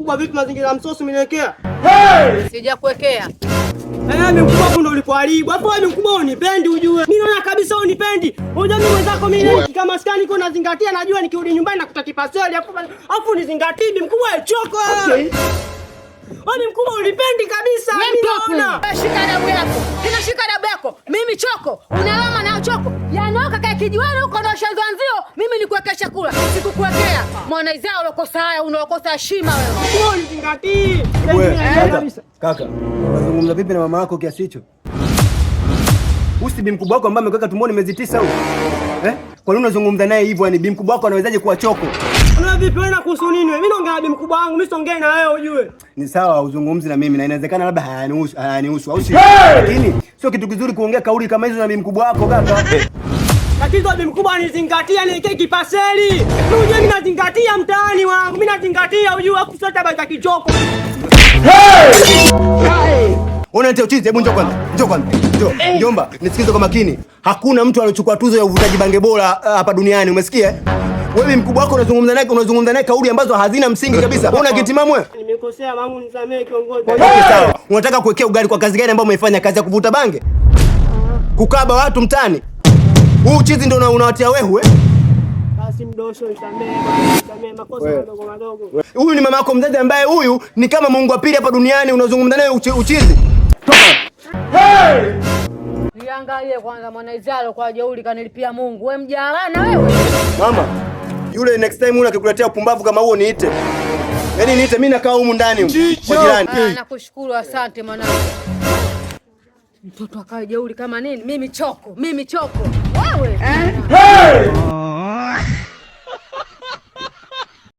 mkubwa vipi mazingira ya msosi umeniwekea? Sijakuwekea. Mimi mkubwa hapo ndo ulipoharibu. Hapo wewe mkubwa unipendi ujue. Mimi naona kabisa unipendi. Unajua mimi mwenzako mimi kama skani niko nazingatia najua nikirudi nyumbani nakuta kipaseli afu nizingatie mimi mkubwa choko. Okay. Wewe mkubwa unipendi kabisa. Mimi naona. Shika dabu yako. Kina shika dabu yako. Mimi choko. Unalama na choko. Yanoka kaya kijiweni huko ndo shanzanzio. Mimi nikuwekea chakula. Sikukuwekea. Mwana izao ulokosa haya unaokosa heshima wewe. Wewe nizingatie. Kaka, unazungumza vipi na mama yako kiasi hicho? Usi bi mkubwa wako ambaye amekuweka tumboni miezi 9 huko. Kwa nini unazungumza naye hivyo? Yani bi mkubwa wako anawezaje kuwa choko? Una vipi wewe na kuhusu nini wewe? Mimi naongea na bi mkubwa wangu, mimi siongei na wewe ujue. Ni sawa uzungumzi na mimi na inawezekana labda hayanihusu au si. Lakini sio kitu kizuri kuongea kauli kama hizo na bi mkubwa wako kaka. Tatizo bi mkubwa anizingatia niwekee kipaseli. Unajua mimi nazingatia mtaani wangu. Mimi nazingatia ujue afu sasa baba kichoko. Unaita uchizi, hebu njoo kwanza. Njoo kwanza. Njoo. Njomba, nisikize kwa makini. Hakuna mtu aliyochukua tuzo ya uvutaji bange bora hapa duniani, umesikia? Wewe mkubwa wako unazungumza naye kauli ambazo hazina msingi kabisa. Una kitimamu wewe? Nimekosea wangu nisamee kiongozi. Okay, sawa. Unataka kuwekea ugali kwa kazi gani ambayo umeifanya kazi ya kuvuta bange? Kukaba watu mtani. Huu uchizi ndio unawatia wewe. Basi mdosho nisamee makosa madogo madogo. Huyu ni mama yako mzazi ambaye huyu ni kama Mungu wa pili hapa duniani, unazungumza naye uchizi. Toka. Niangalie kwanza Mwanaizalo kwa jeuri kanilipia Mungu. Wewe mjalana wewe. Mama, yule next time ule akikuletea upumbavu kama huo niite. Yaani niite mimi nakaa humu ndani kwa jirani. Nakushukuru, asante mwanangu. Mtoto akae jeuri kama nini? Mimi choko. Wewe.